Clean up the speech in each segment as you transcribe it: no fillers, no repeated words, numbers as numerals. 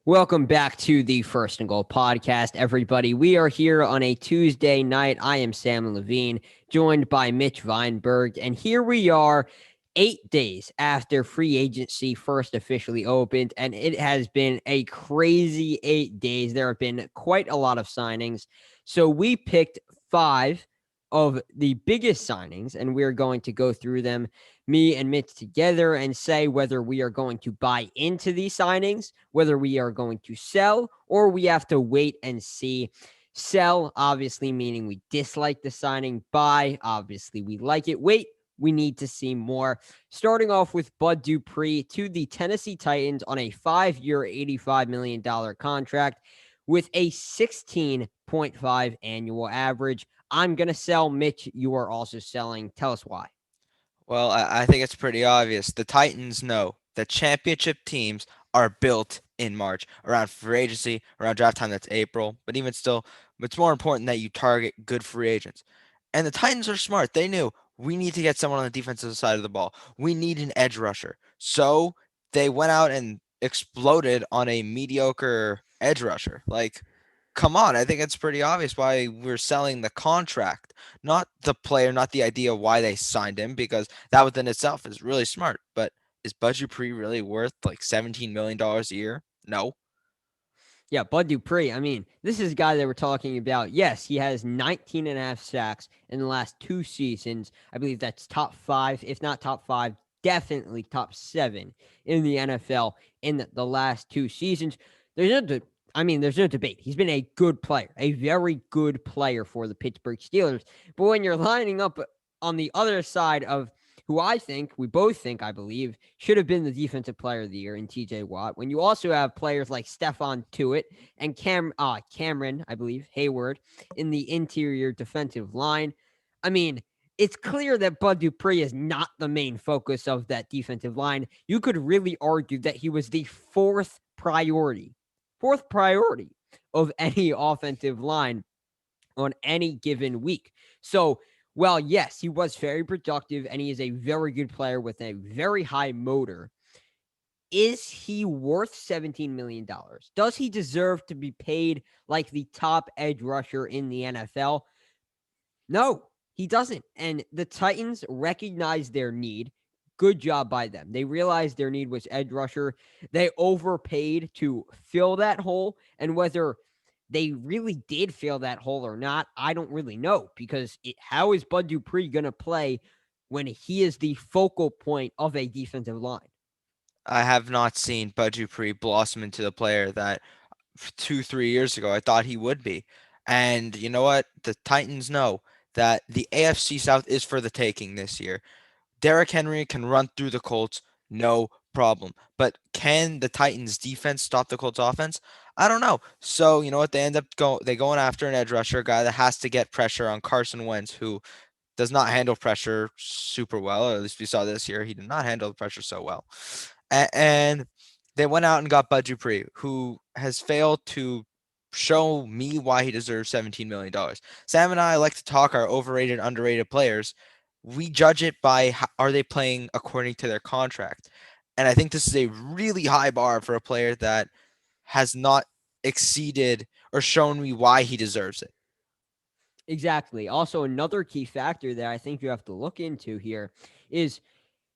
Welcome back to the First and Goal podcast, everybody. We are here on a Tuesday night. I am Sam Levine, joined by Mitch Weinberg, and here we are 8 days after free agency first officially opened, and it has been a crazy 8 days. There have been quite a lot of signings. So we picked five of the biggest signings, and we're going to go through them, me and Mitch together, and say whether we are going to buy into these signings, whether we are going to sell, or we have to wait and see. Sell, obviously, meaning we dislike the signing. Buy, obviously, we like it. Wait, we need to see more. Starting off with Bud Dupree to the Tennessee Titans on a 5-year, $85 million contract with a 16.5 annual average. I'm going to sell. Mitch, you are also selling. Tell us why. Well, I think it's pretty obvious. The Titans know that championship teams are built in March, around free agency, around draft time, that's April. But even still, it's more important that you target good free agents. And the Titans are smart. They knew we need to get someone on the defensive side of the ball. We need an edge rusher. So they went out and exploded on a mediocre edge rusher. Like, come on. I think it's pretty obvious why we're selling the contract, not the player, not the idea why they signed him, because that within itself is really smart. But is Bud Dupree really worth like $17 million a year? No. Yeah, Bud Dupree. I mean, this is a guy that we're talking about. Yes, he has 19 and a half sacks in the last two seasons. I believe that's top five, if not top five, definitely top seven in the NFL in the last two seasons. There's no, there's no debate. He's been a good player, a very good player for the Pittsburgh Steelers. But when you're lining up on the other side of who we both think, I believe, should have been the defensive player of the year in TJ Watt. When you also have players like Stephon Tuitt and Cameron, I believe, Hayward in the interior defensive line. I mean, it's clear that Bud Dupree is not the main focus of that defensive line. You could really argue that he was the fourth priority of any offensive line on any given week. So, well, yes, he was very productive and he is a very good player with a very high motor. Is he worth $17 million? Does he deserve to be paid like the top edge rusher in the NFL? No, he doesn't. And the Titans recognize their need. Good job by them. They realized their need was edge rusher. They overpaid to fill that hole. And whether they really did fill that hole or not, I don't really know because how is Bud Dupree going to play when he is the focal point of a defensive line? I have not seen Bud Dupree blossom into the player that 2, 3 years ago I thought he would be. And you know what? The Titans know that the AFC South is for the taking this year. Derrick Henry can run through the Colts, no problem. But can the Titans defense stop the Colts offense? I don't know. So you know what? They going after an edge rusher, a guy that has to get pressure on Carson Wentz, who does not handle pressure super well, or at least we saw this year. He did not handle the pressure so well. And they went out and got Bud Dupree, who has failed to show me why he deserves $17 million. Sam and I like to talk our overrated, underrated players. We judge it by are they playing according to their contract. And I think this is a really high bar for a player that has not exceeded or shown me why he deserves it. Exactly. Also, another key factor that I think you have to look into here is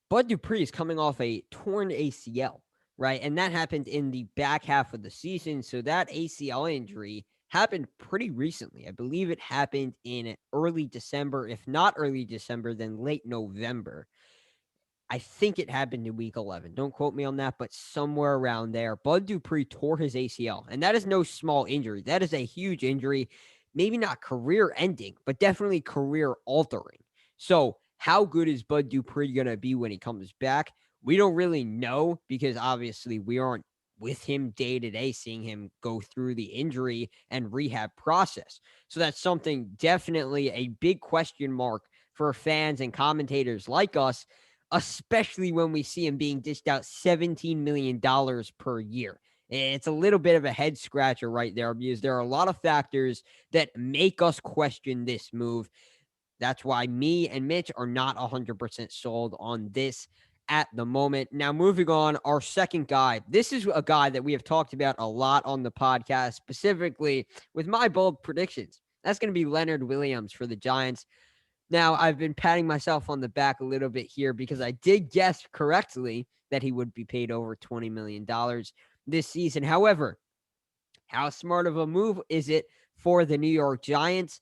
Bud Dupree is coming off a torn ACL, right? And that happened in the back half of the season. So that ACL injury happened pretty recently. I believe it happened in early December. If not early December, then late November. I think it happened in week 11. Don't quote me on that, but somewhere around there. Bud Dupree tore his ACL, and that is no small injury. That is a huge injury. Maybe not career ending, but definitely career altering. So, how good is Bud Dupree going to be when he comes back? We don't really know because obviously we aren't with him day to day, seeing him go through the injury and rehab process. So, that's something definitely a big question mark for fans and commentators like us, especially when we see him being dished out $17 million per year. It's a little bit of a head scratcher right there because there are a lot of factors that make us question this move. That's why me and Mitch are not 100% sold on this. at the moment. Now, moving on, our second guy. This is a guy that we have talked about a lot on the podcast, specifically with my bold predictions. That's going to be Leonard Williams for the Giants. Now, I've been patting myself on the back a little bit here because I did guess correctly that he would be paid over $20 million this season. However, how smart of a move is it for the New York Giants?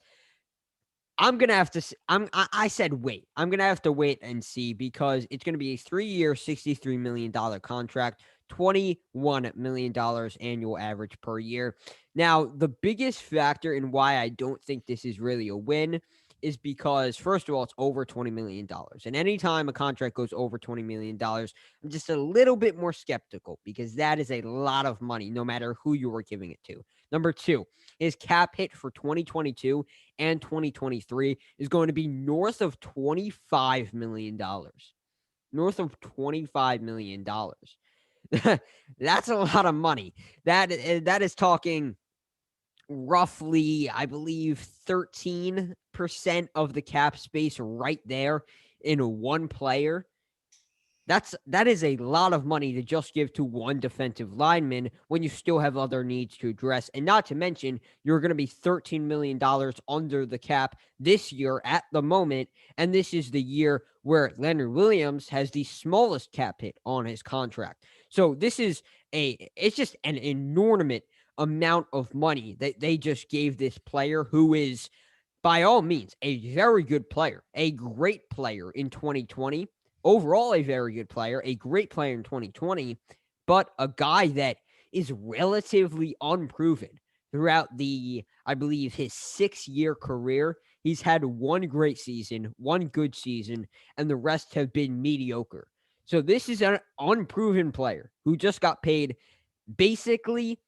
I'm gonna have to. I said wait. I'm gonna have to wait and see because it's gonna be a 3-year, $63 million contract, $21 million annual average per year. Now, the biggest factor in why I don't think this is really a win is because, first of all, it's over $20 million, and anytime a contract goes over $20 million, I'm just a little bit more skeptical because that is a lot of money, no matter who you are giving it to. Number two, his cap hit for 2022 and 2023 is going to be north of $25 million. North of $25 million. That's a lot of money. That is talking roughly, I believe, 13% of the cap space right there in one player. That is a lot of money to just give to one defensive lineman when you still have other needs to address. And not to mention, you're going to be $13 million under the cap this year at the moment. And this is the year where Leonard Williams has the smallest cap hit on his contract. So it's just an enormous amount of money that they just gave this player who is, by all means, a very good player, a great player in 2020. Overall, a very good player, a great player in 2020, but a guy that is relatively unproven throughout I believe, his 6-year career. He's had one great season, one good season, and the rest have been mediocre. So this is an unproven player who just got paid basically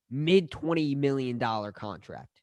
mid $20 million contract.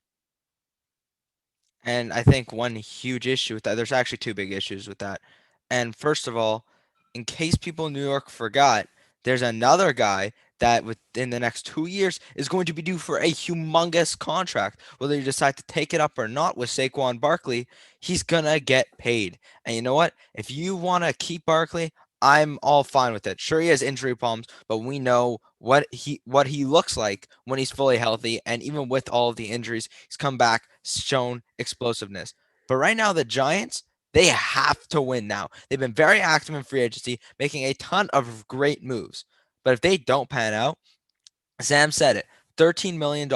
And I think one huge issue with that, there's actually two big issues with that. And first of all, in case people in New York forgot, there's another guy that within the next 2 years is going to be due for a humongous contract. Whether you decide to take it up or not with Saquon Barkley, he's going to get paid. And you know what? If you want to keep Barkley, I'm all fine with it. Sure, he has injury problems, but we know what he looks like when he's fully healthy, and even with all of the injuries, he's come back, shown explosiveness. But right now, the Giants, they have to win now. They've been very active in free agency, making a ton of great moves. But if they don't pan out, Sam said it, $13 million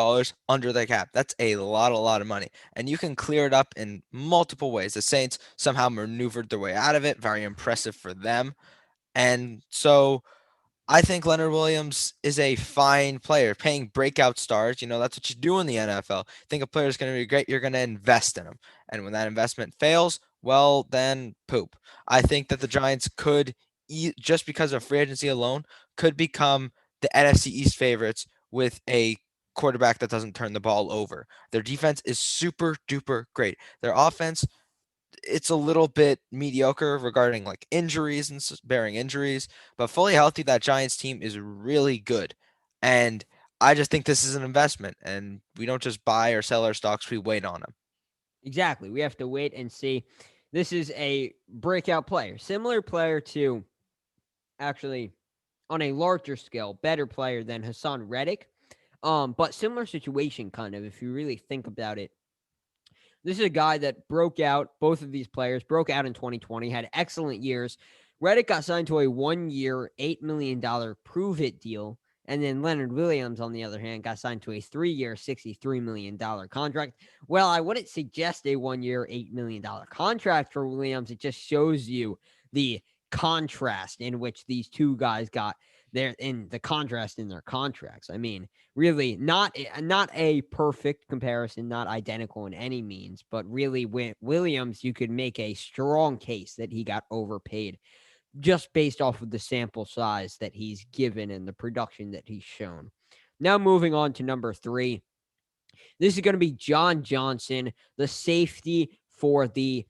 under the cap. That's a lot of money. And you can clear it up in multiple ways. The Saints somehow maneuvered their way out of it. Very impressive for them. And so I think Leonard Williams is a fine player, paying breakout stars. That's what you do in the NFL. Think a player is going to be great, you're going to invest in him. And when that investment fails, well, then poop. I think that the Giants could, just because of free agency alone, could become the NFC East favorites with a quarterback that doesn't turn the ball over. Their defense is super duper great. Their offense, it's a little bit mediocre regarding like injuries and bearing injuries, but fully healthy, that Giants team is really good. And I just think this is an investment, and we don't just buy or sell our stocks, we wait on them. Exactly. We have to wait and see. This is a breakout player, similar player to, actually, on a larger scale, better player than Hassan Reddick. But similar situation, kind of, if you really think about it. This is a guy that broke out. Both of these players broke out in 2020, had excellent years. Reddick got signed to a 1-year, $8 million prove it deal. And then Leonard Williams, on the other hand, got signed to a 3-year, $63 million contract. Well, I wouldn't suggest a 1-year, $8 million contract for Williams. It just shows you the contrast in which these two guys got there, in the contrast in their contracts. I mean, really not a perfect comparison, not identical in any means, but really with Williams, you could make a strong case that he got overpaid just based off of the sample size that he's given and the production that he's shown. Now moving on to number 3. This is going to be John Johnson, the safety formerly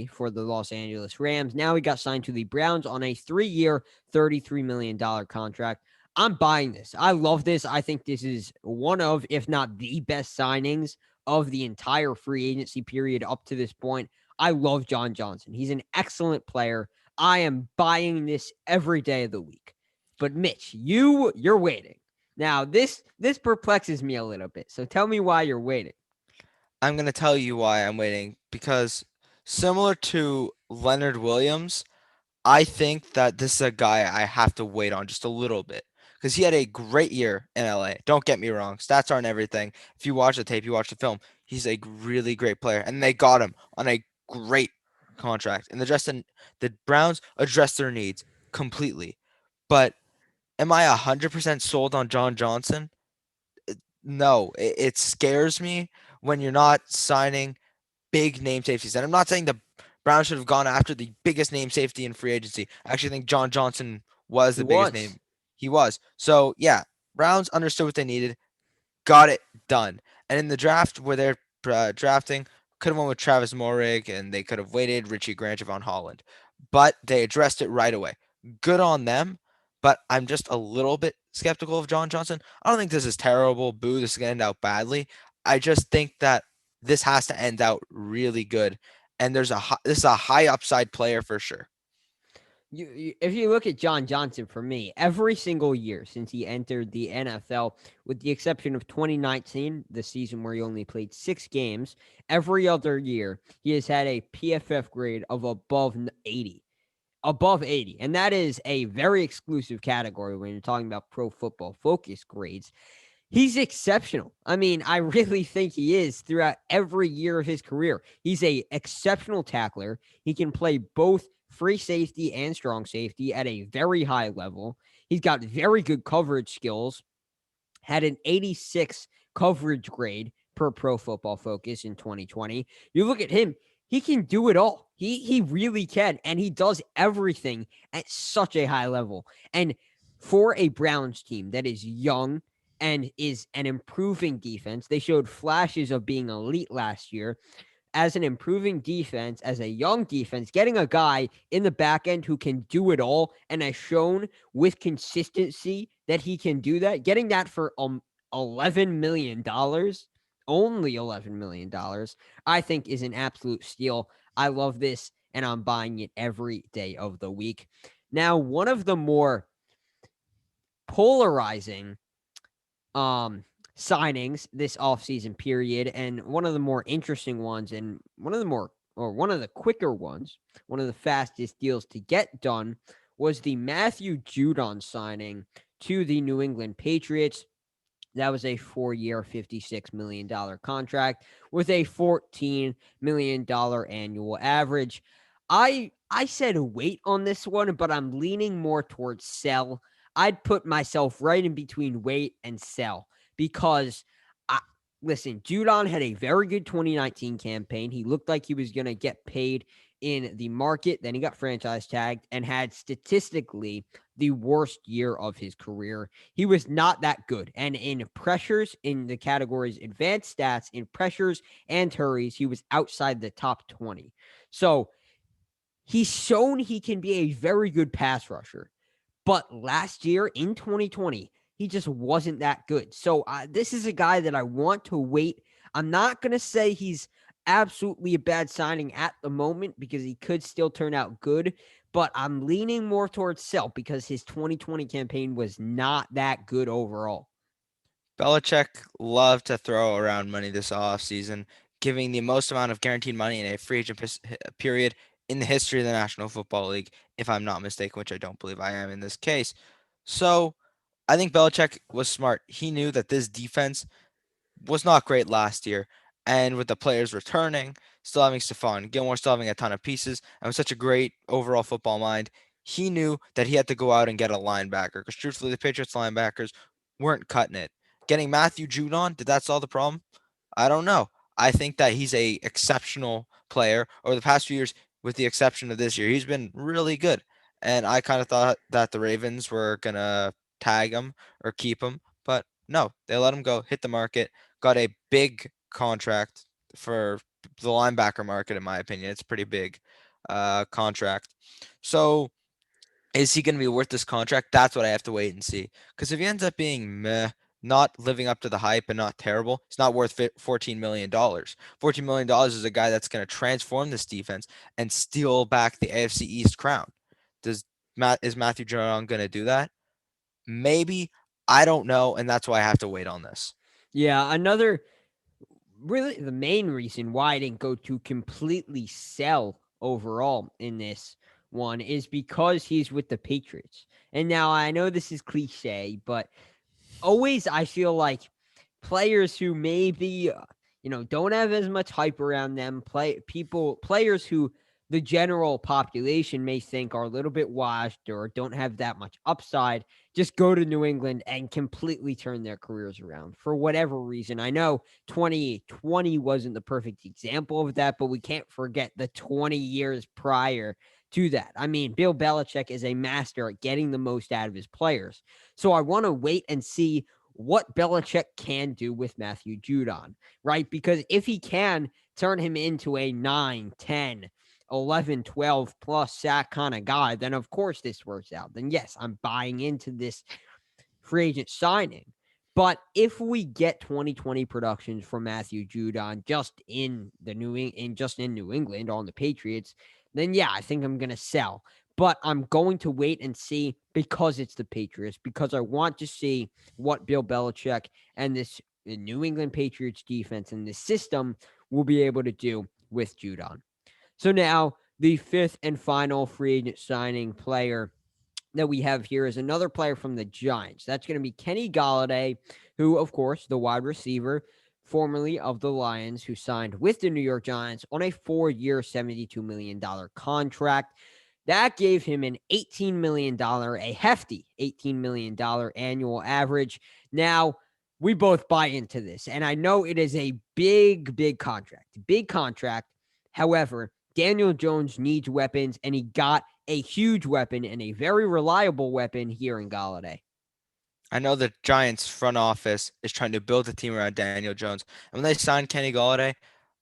for the Los Angeles Rams. Now he got signed to the Browns on a 3-year, $33 million contract. I'm buying this. I love this. I think this is one of, if not the best signings of the entire free agency period up to this point. I love John Johnson. He's an excellent player. I am buying this every day of the week. But Mitch, you're waiting. Now, this perplexes me a little bit. So tell me why you're waiting. I'm going to tell you why I'm waiting because similar to Leonard Williams, I think that this is a guy I have to wait on just a little bit because he had a great year in LA. Don't get me wrong, stats aren't everything. If you watch the tape, you watch the film, he's a really great player, and they got him on a great contract. And the Browns addressed their needs completely. But am I 100% sold on John Johnson? No, it scares me when you're not signing big name safeties. And I'm not saying the Browns should have gone after the biggest name safety in free agency. I actually think John Johnson was He the biggest was. name. He was. So yeah, Browns understood what they needed, got it done. And in the draft where they're drafting, could have went with Travis Morig and they could have waited Richie Grant, Javon Holland. But they addressed it right away. Good on them. But I'm just a little bit skeptical of John Johnson. I don't think this is terrible. Boo, this is going to end out badly. I just think that this has to end out really good. And this is a high upside player for sure. If you look at John Johnson, for me, every single year since he entered the NFL, with the exception of 2019, the season where he only played 6 games, every other year he has had a PFF grade of above 80. And that is a very exclusive category when you're talking about pro football focus grades. He's exceptional. I mean, I really think he is throughout every year of his career. He's a exceptional tackler. He can play both free safety and strong safety at a very high level. He's got very good coverage skills. Had an 86 coverage grade per Pro Football Focus in 2020. You look at him, he can do it all. He really can, and he does everything at such a high level. And for a Browns team that is young and is an improving defense, they showed flashes of being elite last year. As an improving defense, as a young defense, getting a guy in the back end who can do it all and has shown with consistency that he can do that, getting that for $11 million, only $11 million, I think is an absolute steal. I love this and I'm buying it every day of the week. Now, one of the more polarizing signings this offseason period, and one of the more interesting ones, and one of the quicker ones, one of the fastest deals to get done, was the Matthew Judon signing to the New England Patriots. That was a 4-year, $56 million contract with a $14 million annual average. I said wait on this one, but I'm leaning more towards sell. I'd put myself right in between wait and sell because I listen, Judon had a very good 2019 campaign. He looked like he was going to get paid in the market. Then he got franchise tagged and had statistically the worst year of his career. He was not that good. And in pressures, in the categories advanced stats, in pressures and hurries, he was outside the top 20. So he's shown he can be a very good pass rusher. But last year in 2020, he just wasn't that good. So this is a guy that I want to wait. I'm not going to say he's absolutely a bad signing at the moment because he could still turn out good, but I'm leaning more towards sell because his 2020 campaign was not that good overall. Belichick loved to throw around money this offseason, giving the most amount of guaranteed money in a free agent period in the history of the National Football League, if I'm not mistaken, which I don't believe I am in this case. So I think Belichick was smart. He knew that this defense was not great last year. And with the players returning, still having Stephon Gilmore, still having a ton of pieces, and with such a great overall football mind, he knew that he had to go out and get a linebacker. Because truthfully, the Patriots linebackers weren't cutting it. Getting Matthew Judon, did that solve the problem? I don't know. I think that he's a exceptional player. Over the past few years, with the exception of this year, he's been really good. And I kind of thought that the Ravens were gonna tag him or keep him, but no, they let him go, hit the market, got a big contract for the linebacker market. In my opinion, it's pretty big contract. So is he going to be worth this contract? That's what I have to wait and see. Because if he ends up being meh, not living up to the hype and not terrible, it's not worth $14 million. $14 million is a guy that's going to transform this defense and steal back the AFC East crown. Does is Matthew Judon going to do that? Maybe. I don't know, and that's why I have to wait on this. Yeah, another really the main reason why I didn't go to completely sell overall in this one is because he's with the Patriots. And now I know this is cliche, but always I feel like players who maybe don't have as much hype around them, players who the general population may think are a little bit washed or don't have that much upside, just go to New England and completely turn their careers around for whatever reason. I know 2020 wasn't the perfect example of that, but we can't forget the 20 years prior to that. I mean, Bill Belichick is a master at getting the most out of his players. So I want to wait and see what Belichick can do with Matthew Judon, right? Because if he can turn him into a 9, 10, 11, 12 plus sack kind of guy, then of course this works out. Then yes, I'm buying into this free agent signing. But if we get 2020 productions from Matthew Judon just in New England on the Patriots, then yeah, I think I'm gonna sell. But I'm going to wait and see because it's the Patriots, because I want to see what Bill Belichick and this New England Patriots defense and this system will be able to do with Judon. So now the fifth and final free agent signing player that we have here is another player from the Giants. That's going to be Kenny Gallaudet, who, of course, the wide receiver, formerly of the Lions, who signed with the New York Giants on a 4-year, $72 million contract. That gave him an $18 million, a hefty $18 million annual average. Now, we both buy into this, and I know it is a big, big contract. Big contract. However, Daniel Jones needs weapons, and he got a huge weapon and a very reliable weapon here in Gallaudet. I know the Giants front office is trying to build a team around Daniel Jones. And when they signed Kenny Gallaudet,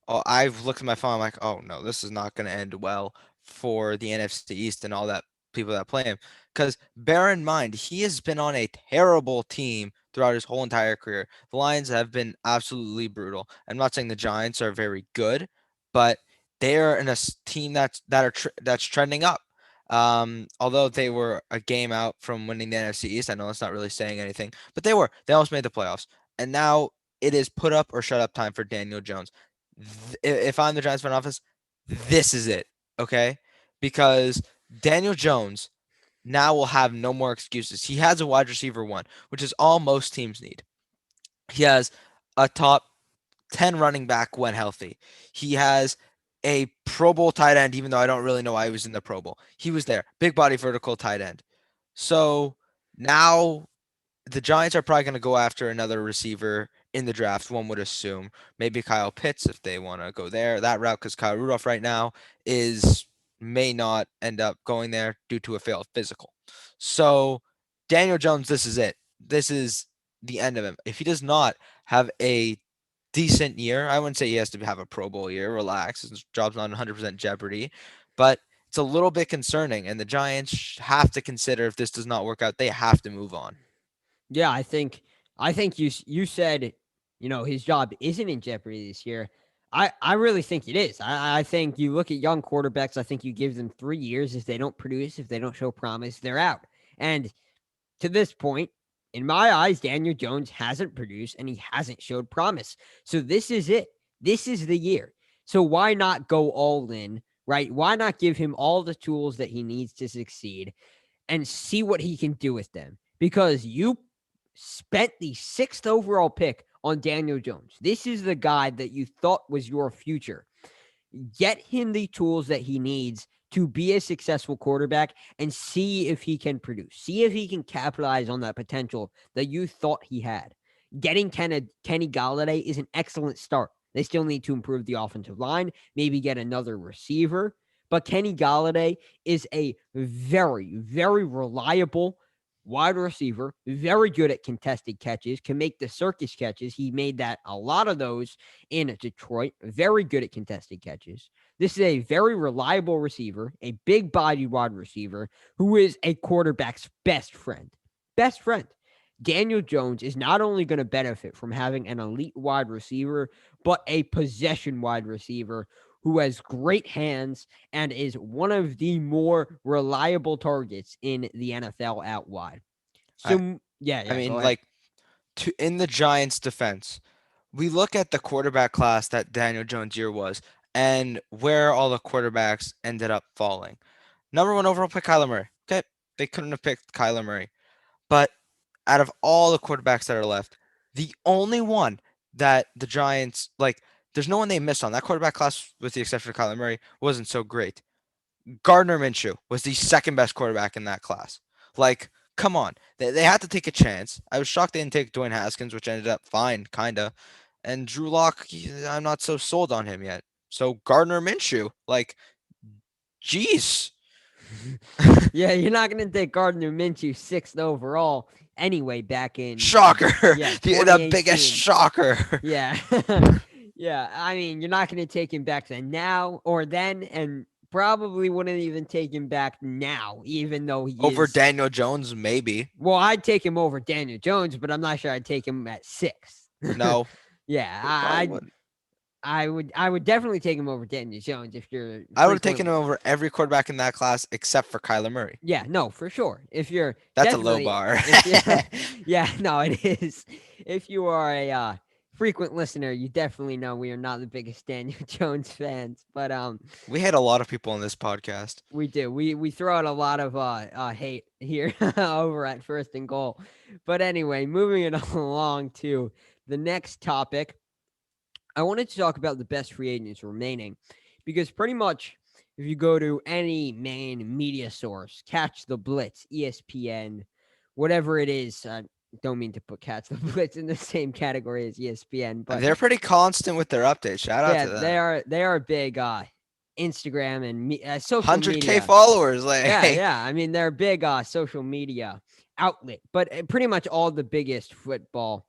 I've looked at my phone. I'm like, oh no, this is not going to end well for the NFC East and all that people that play him. Because bear in mind, he has been on a terrible team throughout his whole entire career. The Lions have been absolutely brutal. I'm not saying the Giants are very good, but they are in a team that's trending up. Although they were a game out from winning the NFC East, I know that's not really saying anything, but they were. They almost made the playoffs, and now it is put up or shut up time for Daniel Jones. If I'm the Giants front office, this is it, okay? Because Daniel Jones now will have no more excuses. He has a wide receiver one, which is all most teams need. He has a top 10 running back when healthy. He has a Pro Bowl tight end, even though I don't really know why he was in the Pro Bowl. He was there. Big body vertical tight end. So now the Giants are probably going to go after another receiver in the draft, one would assume. Maybe Kyle Pitts if they want to go there that route, because Kyle Rudolph right now may not end up going there due to a failed physical. So Daniel Jones, this is it. This is the end of him. If he does not have a decent year, I wouldn't say he has to have a Pro Bowl year. Relax, his job's not 100% jeopardy, but it's a little bit concerning, and the Giants have to consider if this does not work out, they have to move on. Yeah, I think you said, his job isn't in jeopardy this year. I really think it is. I think you look at young quarterbacks, I think you give them 3 years. If they don't produce, if they don't show promise, they're out. And to this point, in my eyes, Daniel Jones hasn't produced and he hasn't showed promise. So this is it. This is the year. So why not go all in, right? Why not give him all the tools that he needs to succeed and see what he can do with them? Because you spent the sixth overall pick on Daniel Jones. This is the guy that you thought was your future. Get him the tools that he needs to be a successful quarterback and see if he can produce. See if he can capitalize on that potential that you thought he had. Getting Kenny Gallaudet is an excellent start. They still need to improve the offensive line, maybe get another receiver. But Kenny Gallaudet is a very, very reliable wide receiver, very good at contested catches, can make the circus catches. He made a lot of those in Detroit, very good at contested catches. This is a very reliable receiver, a big body wide receiver who is a quarterback's best friend. Best friend. Daniel Jones is not only going to benefit from having an elite wide receiver, but a possession wide receiver who has great hands and is one of the more reliable targets in the NFL out wide. I, So, yeah, I yeah, go mean, ahead. like, in the Giants' defense, we look at the quarterback class that Daniel Jones' year was, and where all the quarterbacks ended up falling. Number one overall pick, Kyler Murray. Okay, they couldn't have picked Kyler Murray, but out of all the quarterbacks that are left, the only one that the Giants there's no one they missed on. That quarterback class, with the exception of Kyler Murray, wasn't so great. Gardner Minshew was the second best quarterback in that class. Like, come on. They had to take a chance. I was shocked they didn't take Dwayne Haskins, which ended up fine, kind of. And Drew Lock, I'm not so sold on him yet. So Gardner Minshew, jeez. Yeah, you're not going to take Gardner Minshew sixth overall anyway back in, Shocker. yeah, The biggest 2018. shocker. Yeah. Yeah, I mean, you're not going to take him back then now or then, and probably wouldn't even take him back now, even though he Over is. Daniel Jones, maybe. Well, I'd take him over Daniel Jones, but I'm not sure I'd take him at six. No, Yeah, you probably wouldn't. I would definitely take him over Daniel Jones if you're I would have taken frequently. him over every quarterback in that class except for Kyler Murray. Yeah, no, for sure. If you're That's a low definitely, bar. if yeah, yeah, no, it is. If you are a frequent listener, you definitely know we are not the biggest Daniel Jones fans, but We hate a lot of people on this podcast. we do. We throw out a lot of hate here over at First and Goal. But anyway, moving it along to the next topic, I wanted to talk about the best free agents remaining because pretty much if you go to any main media source, Catch the Blitz, ESPN, whatever it is, don't mean to put Catch the Blitz in the same category as ESPN, but They're pretty constant with their updates. Shout out yeah, to them. they are big Instagram and social 100K media. followers. Yeah, Hey, yeah. I mean, they're a big social media outlet, but pretty much all the biggest football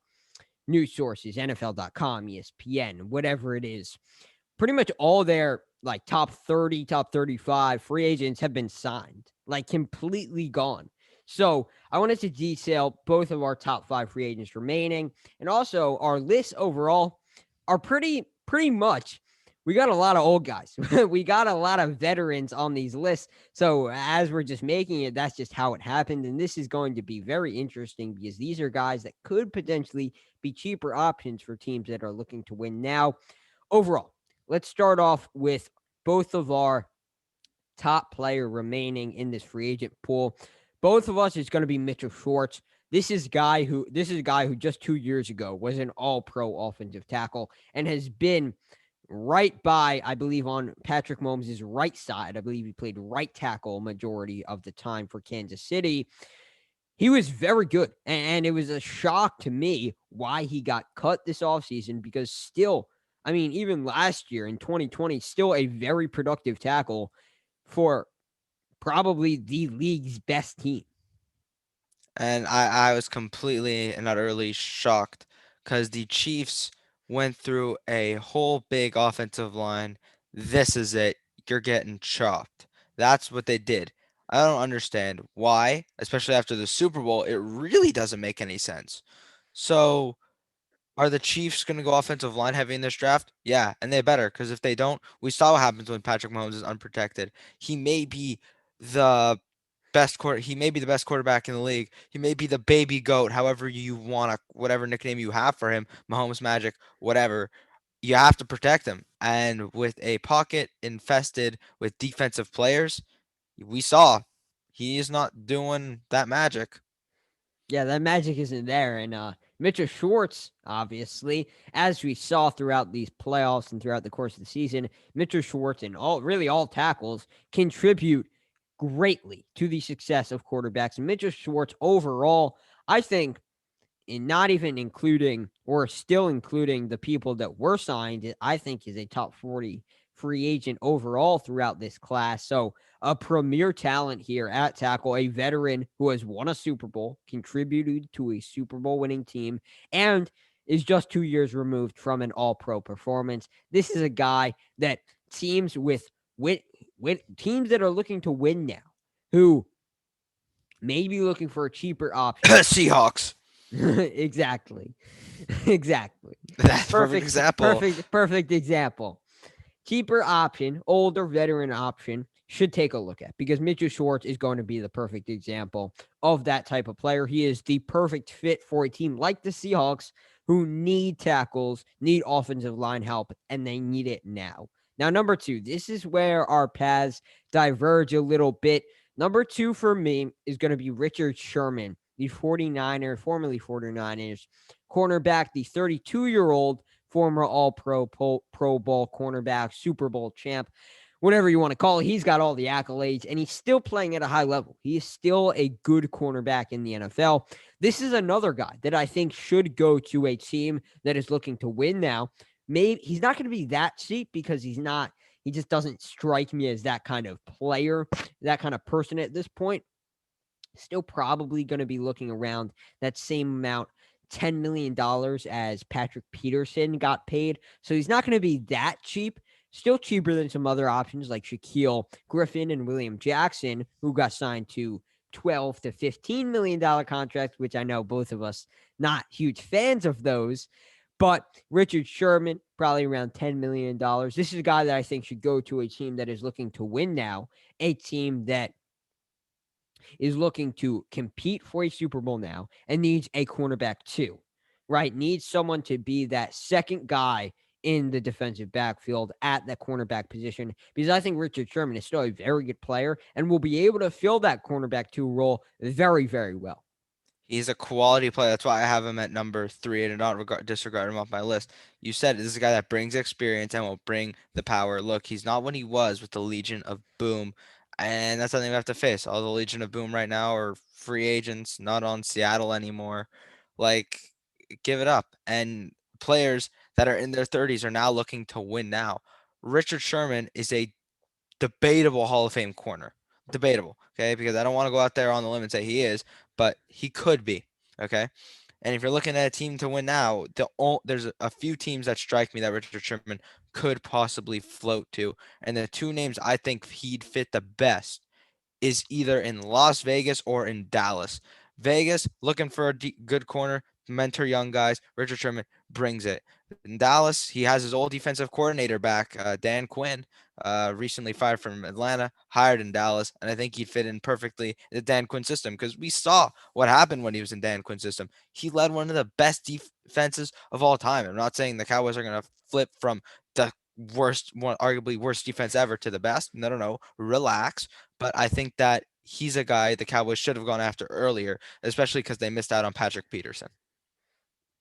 news sources, NFL.com, ESPN, whatever it is, pretty much all their like top 30, top 35 free agents have been signed, like completely gone. So I wanted to detail both of our top five free agents remaining, and also our lists overall are pretty much. We got a lot of old guys. We got a lot of veterans on these lists. So as we're just making it, that's just how it happened. And this is going to be very interesting because these are guys that could potentially be cheaper options for teams that are looking to win now. Overall, let's start off with both of our top player remaining in this free agent pool. Both of us is going to be Mitchell Schwartz. This is a guy who just 2 years ago was an all-pro offensive tackle and has been right by, I believe, on Patrick Mahomes' right side. I believe he played right tackle majority of the time for Kansas City. He was very good, and it was a shock to me why he got cut this offseason because still, I mean, even last year in 2020, still a very productive tackle for probably the league's best team. and I was completely and utterly shocked because the Chiefs went through a whole big offensive line. This is it. You're getting chopped. That's what they did. I don't understand why, especially after the Super Bowl. It really doesn't make any sense. So, are the Chiefs going to go offensive line heavy in this draft? Yeah, and they better because if they don't, we saw what happens when Patrick Mahomes is unprotected. He may be the he may be the best quarterback in the league. He may be the baby goat, however you want to, whatever nickname you have for him, Mahomes Magic, whatever. You have to protect him. And with a pocket infested with defensive players, we saw he is not doing that magic. Yeah, that magic isn't there. And Mitchell Schwartz, obviously, as we saw throughout these playoffs and throughout the course of the season, Mitchell Schwartz and all tackles contribute greatly to the success of quarterbacks. And Mitchell Schwartz overall, I think, in not even including or still including the people that were signed, I think is a top 40 free agent overall throughout this class. So a premier talent here at tackle, a veteran who has won a Super Bowl, contributed to a Super Bowl winning team, and is just 2 years removed from an all-pro performance. This is a guy that teams with teams that are looking to win now, who may be looking for a cheaper option. Seahawks. Exactly. Exactly. That's a perfect example. Perfect example. cheaper option, older veteran option, should take a look at, because Mitchell Schwartz is going to be the perfect example of that type of player. He is the perfect fit for a team like the Seahawks, who need tackles, need offensive line help, and they need it now. Now, number two, this is where our paths diverge a little bit. Number two for me is going to be Richard Sherman, the 49er, formerly 49ers cornerback, the 32-year-old former All-Pro, Pro Bowl cornerback, Super Bowl champ, whatever you want to call it. He's got all the accolades, and he's still playing at a high level. He is still a good cornerback in the NFL. This is another guy that I think should go to a team that is looking to win now. Maybe he's not going to be that cheap, because he's not. He just doesn't strike me as that kind of player, that kind of person at this point. Still probably going to be looking around that same amount, $10 million, as Patrick Peterson got paid. So he's not going to be that cheap. Still cheaper than some other options like Shaquille Griffin and William Jackson, who got signed to $12 to $15 million contracts, which I know both of us not huge fans of those. But Richard Sherman, probably around $10 million. This is a guy that I think should go to a team that is looking to win now, a team that is looking to compete for a Super Bowl now and needs a cornerback too, right? Needs someone to be that second guy in the defensive backfield at that cornerback position, because I think Richard Sherman is still a very good player and will be able to fill that cornerback two role very, very well. He's a quality player. That's why I have him at number 3 and not disregard him off my list. You said this is a guy that brings experience and will bring the power. Look, he's not what he was with the Legion of Boom, and that's something we have to face. All the Legion of Boom right now are free agents, not on Seattle anymore. Like, give it up. And players that are in their 30s are now looking to win now. Richard Sherman is a debatable Hall of Fame corner. Debatable, okay? Because I don't want to go out there on the limb and say he is, but he could be, okay? And if you're looking at a team to win now, there's a few teams that strike me that Richard Sherman could possibly float to. And the two names I think he'd fit the best is either in Las Vegas or in Dallas. Vegas, looking for a good corner, mentor young guys. Richard Sherman brings it. In Dallas, he has his old defensive coordinator back, Dan Quinn, recently fired from Atlanta, hired in Dallas, and I think he'd fit in perfectly in the Dan Quinn system, because we saw what happened when he was in Dan Quinn's system. He led one of the best defenses of all time. I'm not saying the Cowboys are going to flip from the arguably worst defense ever to the best. No, relax. But I think that he's a guy the Cowboys should have gone after earlier, especially because they missed out on Patrick Peterson.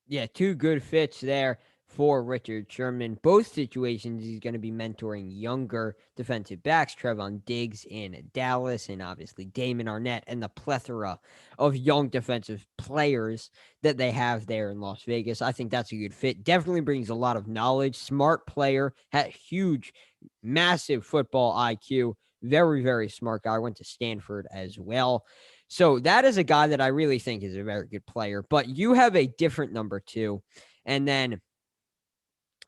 Yeah, two good fits there for Richard Sherman. Both situations, he's going to be mentoring younger defensive backs, Trevon Diggs in Dallas, and obviously Damon Arnett, and the plethora of young defensive players that they have there in Las Vegas. I think that's a good fit. Definitely brings a lot of knowledge. Smart player, had huge, massive football IQ. Very, very smart guy. Went to Stanford as well. So that is a guy that I really think is a very good player. But you have a different number two. And then,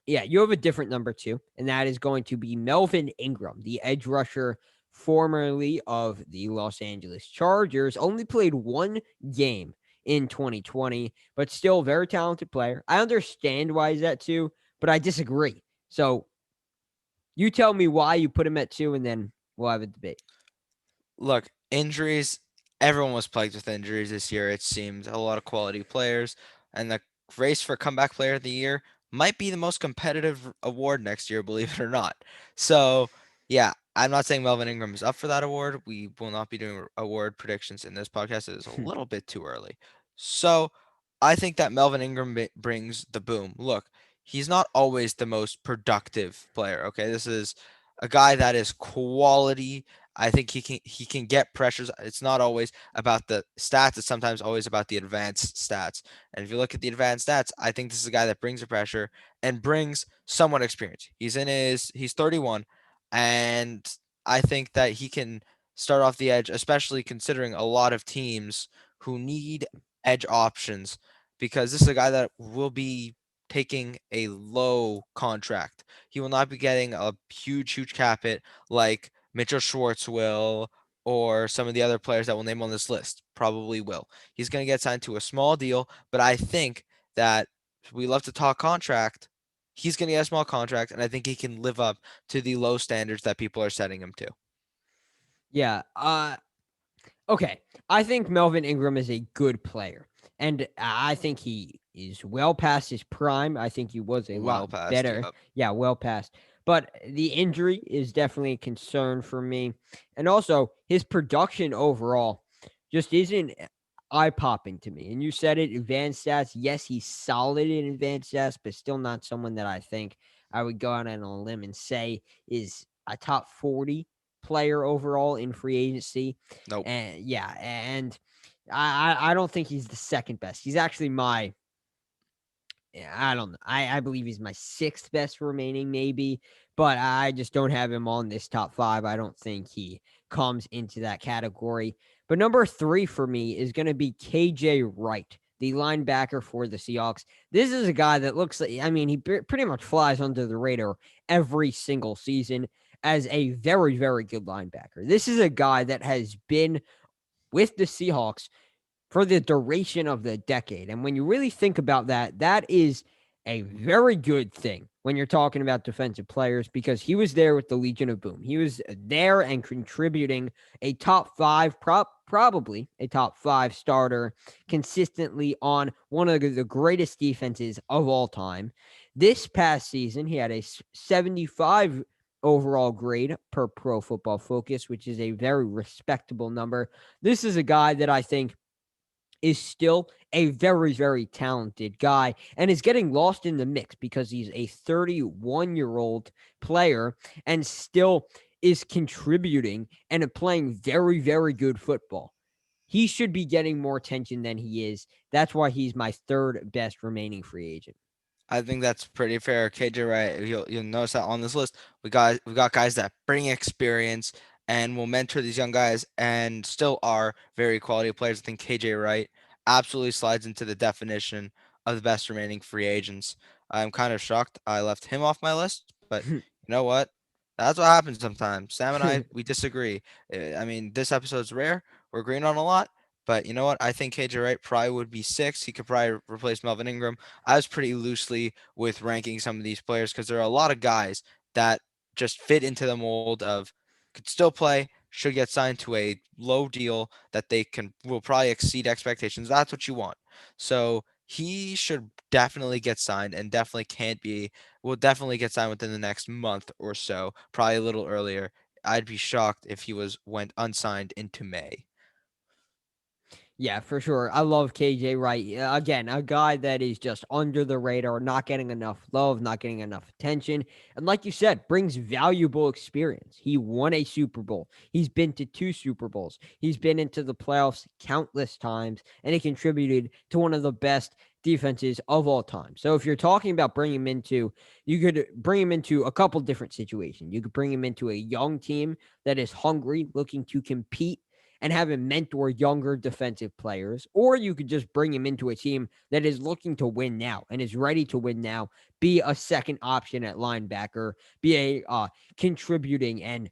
yeah, you have a different number two. And that is going to be Melvin Ingram, the edge rusher, formerly of the Los Angeles Chargers. Only played one game in 2020, but still a very talented player. I understand why he's at two, but I disagree. So you tell me why you put him at two, and then we'll have a debate. Look, injuries, everyone was plagued with injuries this year, it seemed. A lot of quality players. And the race for comeback player of the year might be the most competitive award next year, believe it or not. So, yeah, I'm not saying Melvin Ingram is up for that award. We will not be doing award predictions in this podcast. It is a little bit too early. So, I think that Melvin Ingram brings the boom. Look, he's not always the most productive player, okay? This is a guy that is quality. I think he can get pressures. It's not always about the stats. It's sometimes always about the advanced stats. And if you look at the advanced stats, I think this is a guy that brings the pressure and brings somewhat experience. He's 31, and I think that he can start off the edge, especially considering a lot of teams who need edge options, because this is a guy that will be taking a low contract. He will not be getting a huge cap hit like Mitchell Schwartz will, or some of the other players that we'll name on this list probably will. He's going to get signed to a small deal, but I think that we love to talk contract. he's going to get a small contract, and I think he can live up to the low standards that people are setting him to. Yeah. Okay. I think Melvin Ingram is a good player. And I think he is well past his prime. I think he was a Well lot past, better. yep. Yeah, well past. But the injury is definitely a concern for me. And also, his production overall just isn't eye popping to me. And you said it, advanced stats. Yes, he's solid in advanced stats, but still not someone that I think I would go out on a limb and say is a top 40 player overall in free agency. Nope. And yeah, and I don't think he's the second best. He's actually my, yeah, I don't know. I believe he's my sixth best remaining, maybe, but I just don't have him on this top five. I don't think he comes into that category. But number three for me is going to be KJ Wright, the linebacker for the Seahawks. This is a guy that looks like, I mean, he pretty much flies under the radar every single season as a very, very good linebacker. This is a guy that has been with the Seahawks for the duration of the decade. And when you really think about that, that is a very good thing when you're talking about defensive players because he was there with the Legion of Boom. He was there and contributing a top five, probably a top five starter consistently on one of the greatest defenses of all time. This past season, he had a 75 overall grade per Pro Football Focus, which is a very respectable number. This is a guy that I think is still a very, very talented guy and is getting lost in the mix because he's a 31-year-old player and still is contributing and playing very, very good football. He should be getting more attention than he is. That's why he's my third best remaining free agent. I think that's pretty fair. KJ Wright, you'll notice that on this list, we got guys that bring experience and will mentor these young guys and still are very quality players. I think KJ Wright absolutely slides into the definition of the best remaining free agents. I'm kind of shocked I left him off my list, but you know what? That's what happens sometimes. Sam and I, we disagree. I mean, this episode's rare. We're agreeing on a lot, but you know what? I think KJ Wright probably would be six. He could probably replace Melvin Ingram. I was pretty loosely with ranking some of these players because there are a lot of guys that just fit into the mold of could still play, should get signed to a low deal that they can will probably exceed expectations. That's what you want. So he should definitely get signed and definitely can't be will definitely get signed within the next month or so, probably a little earlier. I'd be shocked if he was went unsigned into May. Yeah, for sure. I love KJ Wright. Again, a guy that is just under the radar, not getting enough love, not getting enough attention. And like you said, brings valuable experience. He won a Super Bowl. He's been to two Super Bowls. He's been into the playoffs countless times, and he contributed to one of the best defenses of all time. So if you're talking about bringing him into, you could bring him into a couple different situations. You could bring him into a young team that is hungry, looking to compete and have him mentor younger defensive players, or you could just bring him into a team that is looking to win now and is ready to win now, be a second option at linebacker, be a contributing and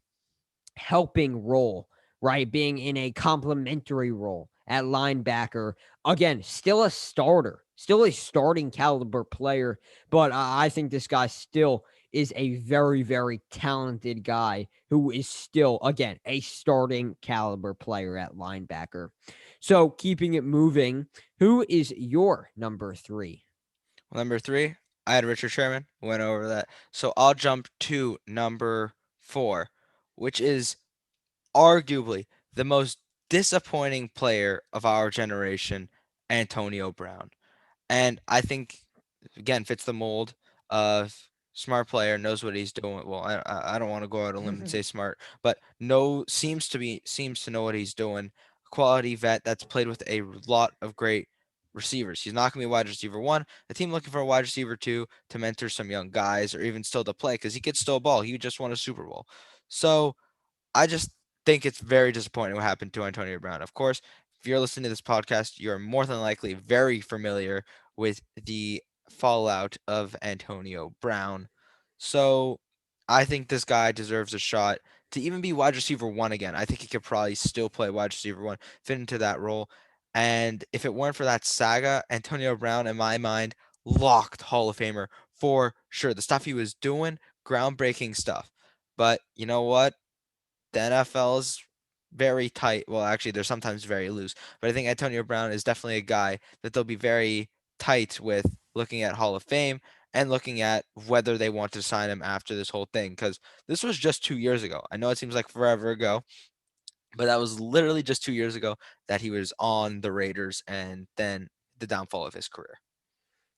helping role, right? Being in a complementary role at linebacker. Again, still a starter, still a starting caliber player, but I think this guy still is a very, very talented guy who is still, again, a starting caliber player at linebacker. So keeping it moving, who is your number three? Well, number three, I had Richard Sherman. Went over that. So I'll jump to number four, which is arguably the most disappointing player of our generation, Antonio Brown. And I think again fits the mold of smart player, knows what he's doing. Well, I don't want to go out on a limb and say smart, but seems to know what he's doing. Quality vet that's played with a lot of great receivers. He's not going to be wide receiver one. The team looking for a wide receiver two to mentor some young guys or even still to play because he could still ball. He just won a Super Bowl. So I just think it's very disappointing what happened to Antonio Brown. Of course, if you're listening to this podcast, you're more than likely very familiar with the fallout of Antonio Brown. So I think this guy deserves a shot to even be wide receiver one again. I think he could probably still play wide receiver one, fit into that role. And if it weren't for that saga, Antonio Brown, in my mind, locked Hall of Famer for sure. The stuff he was doing, groundbreaking stuff. But you know what? The NFL is very tight. Well, actually, they're sometimes very loose. But I think Antonio Brown is definitely a guy that they'll be very tight with looking at Hall of Fame and looking at whether they want to sign him after this whole thing. Because this was just 2 years ago. I know it seems like forever ago, but that was literally just 2 years ago that he was on the Raiders and then the downfall of his career.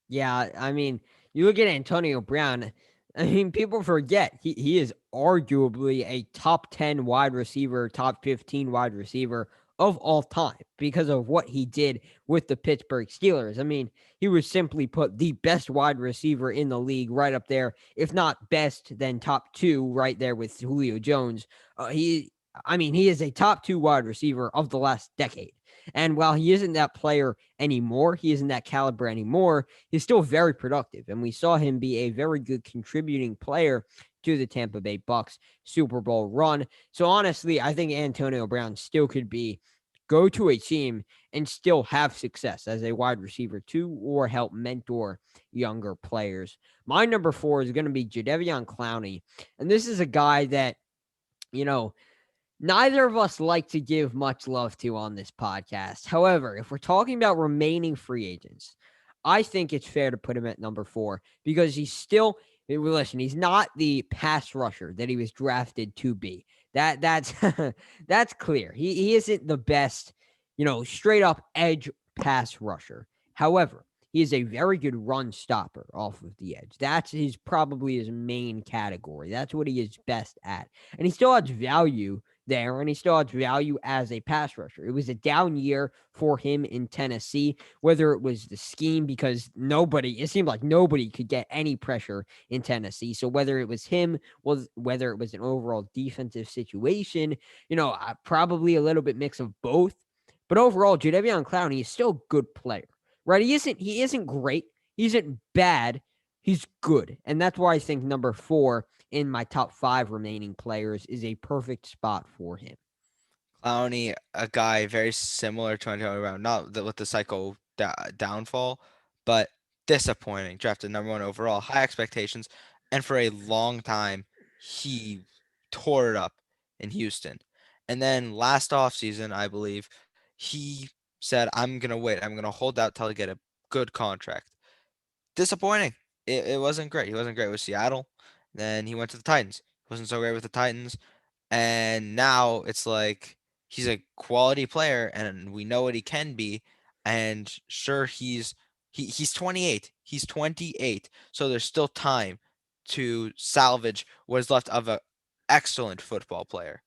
Yeah, I mean, you look at Antonio Brown. I mean, people forget he is arguably a top 10 wide receiver, top 15 wide receiver of all time because of what he did with the Pittsburgh Steelers. I mean, he was simply put the best wide receiver in the league, right up there, if not best, then top two, right there with Julio Jones. I mean, he is a top two wide receiver of the last decade. And while he isn't that player anymore, he isn't that caliber anymore, he's still very productive. And we saw him be a very good contributing player to the Tampa Bay Bucks Super Bowl run. So honestly, I think Antonio Brown still could be go to a team and still have success as a wide receiver too, or help mentor younger players. My number 4 is going to be Judeon Clowney. And this is a guy that, you know, neither of us like to give much love to on this podcast. However, if we're talking about remaining free agents, I think it's fair to put him at number 4 because he's still listen, he's not the pass rusher that he was drafted to be. That's that's clear. He isn't the best, straight up edge pass rusher. However, he is a very good run stopper off of the edge. That's probably his main category. That's what he is best at. And he still has value there, and he still has value as a pass rusher. It was a down year for him in Tennessee, whether it was the scheme, because it seemed like nobody could get any pressure in Tennessee. So whether it was him, whether it was an overall defensive situation, probably a little bit mix of both. But overall, Jadeveon Clowney is still a good player, right? He isn't great. He isn't bad. He's good. And that's why I think number 4 in my top 5 remaining players is a perfect spot for him. Clowney, a guy very similar to Antonio Brown, not with the psycho downfall, but disappointing. Drafted number 1 overall, high expectations, and for a long time, he tore it up in Houston. And then last offseason, I believe, he said, I'm going to wait. I'm going to hold out till I get a good contract. Disappointing. It wasn't great. He wasn't great with Seattle. Then he went to the Titans. Wasn't so great with the Titans, and now it's like he's a quality player and we know what he can be, and sure, he's 28. He's 28, so there's still time to salvage what is left of a excellent football player.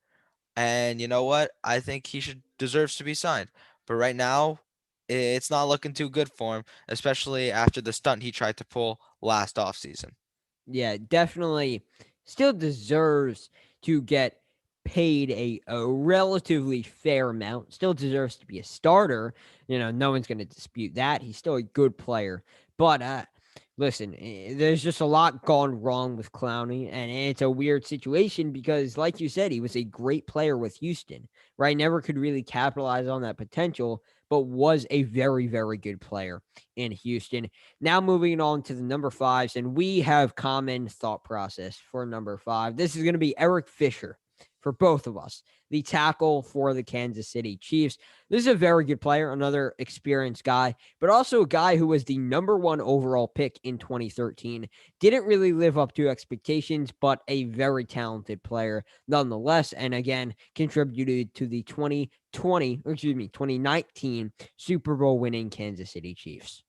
And you know what? I think he should deserves to be signed. But right now, it's not looking too good for him, especially after the stunt he tried to pull last offseason. Yeah, definitely still deserves to get paid a relatively fair amount. Still deserves to be a starter. No one's going to dispute that. He's still a good player. But listen, there's just a lot gone wrong with Clowney, and it's a weird situation because, like you said, he was a great player with Houston, right? Never could really capitalize on that potential, but was a very, very good player in Houston. Now moving on to the number 5s, and we have common thought process for number 5. This is going to be Eric Fisher for both of us, the tackle for the Kansas City Chiefs. This is a very good player, another experienced guy, but also a guy who was the number 1 overall pick in 2013. Didn't really live up to expectations, but a very talented player nonetheless. And again, contributed to the 2019 Super Bowl winning Kansas City Chiefs.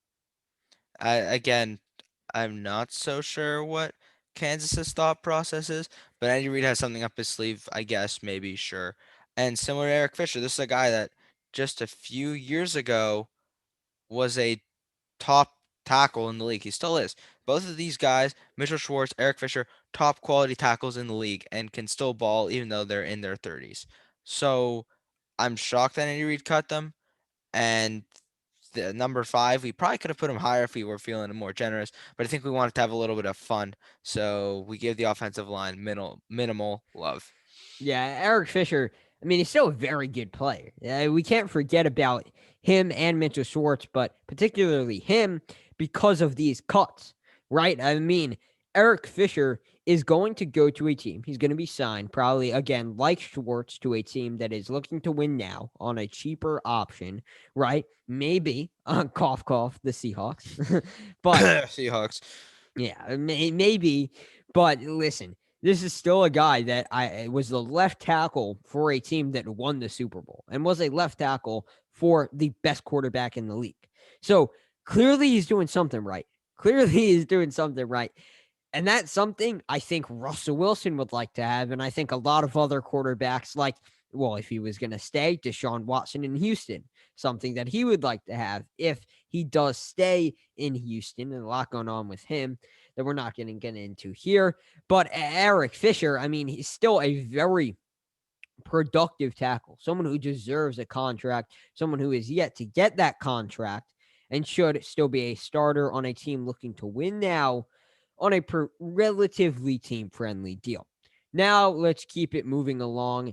Again, I'm not so sure what Kansas's thought process is, but Andy Reid has something up his sleeve, I guess, maybe, sure. And similar to Eric Fisher, this is a guy that just a few years ago was a top tackle in the league. He still is. Both of these guys, Mitchell Schwartz, Eric Fisher, top quality tackles in the league and can still ball even though they're in their 30s. So I'm shocked that Andy Reid cut them. And the number 5, we probably could have put him higher if we were feeling more generous, but I think we wanted to have a little bit of fun, so we gave the offensive line minimal love. Yeah, Eric Fisher, I mean, he's still a very good player. We can't forget about him and Mitchell Schwartz, but particularly him because of these cuts. right? I mean, Eric Fisher is going to go to a team. He's going to be signed, probably again, like Schwartz, to a team that is looking to win now on a cheaper option, right? Maybe, cough, cough, the Seahawks. But Seahawks. yeah, maybe. But listen, this is still a guy that I was the left tackle for a team that won the Super Bowl and was a left tackle for the best quarterback in the league. So clearly he's doing something right. Clearly he's doing something right. And that's something I think Russell Wilson would like to have. And I think a lot of other quarterbacks, like, well, if he was going to stay, Deshaun Watson in Houston, something that he would like to have if he does stay in Houston, and a lot going on with him that we're not going to get into here. But Eric Fisher, I mean, he's still a very productive tackle, someone who deserves a contract, someone who is yet to get that contract and should still be a starter on a team looking to win now on a relatively team friendly deal. Now, let's keep it moving along.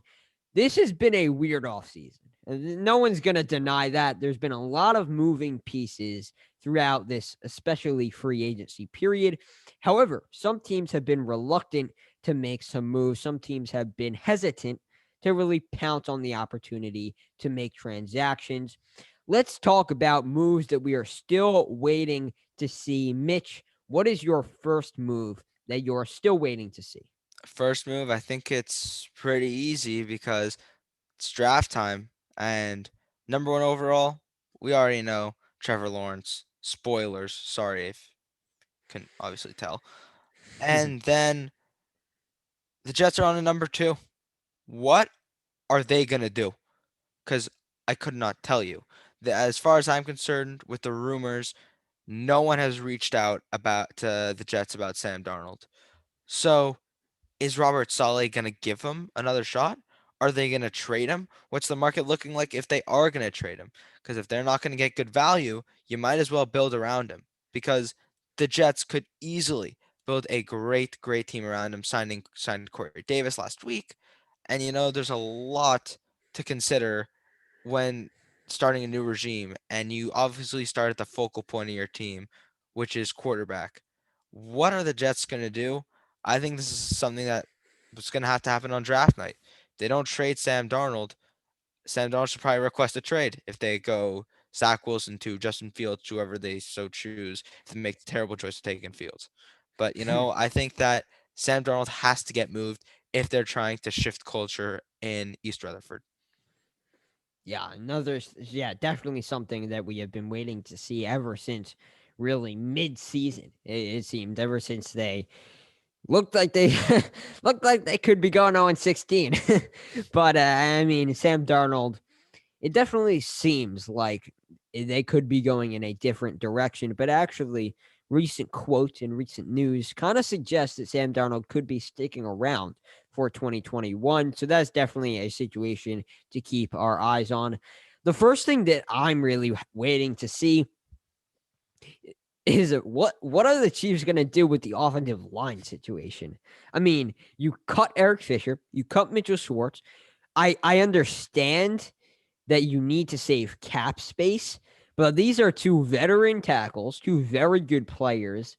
This has been a weird offseason. No one's going to deny that. There's been a lot of moving pieces throughout this, especially free agency period. However, some teams have been reluctant to make some moves. Some teams have been hesitant to really pounce on the opportunity to make transactions. Let's talk about moves that we are still waiting to see. Mitch, what is your first move that you're still waiting to see? First move, I think it's pretty easy because it's draft time and number one overall, we already know Trevor Lawrence. Spoilers, sorry if you can obviously tell. And then the Jets are on a number two. What are they gonna do? Because I could not tell you. As far as I'm concerned, with the rumors, no one has reached out about to the Jets about Sam Darnold. So is Robert Saleh going to give him another shot? Are they going to trade him? What's the market looking like if they are going to trade him? Because if they're not going to get good value, you might as well build around him. Because the Jets could easily build a great, great team around him, signed Corey Davis last week. And there's a lot to consider when starting a new regime, and you obviously start at the focal point of your team, which is quarterback. What are the Jets going to do? I think this is something that was going to have to happen on draft night. They don't trade Sam Darnold. Sam Darnold should probably request a trade if they go Zach Wilson to Justin Fields, whoever they so choose, if they make the terrible choice of taking Fields. But, I think that Sam Darnold has to get moved if they're trying to shift culture in East Rutherford. Yeah, definitely something that we have been waiting to see ever since really mid-season. It seemed ever since they looked like they looked like they could be going 0-16. But I mean, Sam Darnold, it definitely seems like they could be going in a different direction. But actually, recent quotes and recent news kind of suggests that Sam Darnold could be sticking around for 2021. So that's definitely a situation to keep our eyes on. The first thing that I'm really waiting to see is what are the Chiefs going to do with the offensive line situation? I mean, you cut Eric Fisher, you cut Mitchell Schwartz. I understand that you need to save cap space, but these are two veteran tackles, two very good players,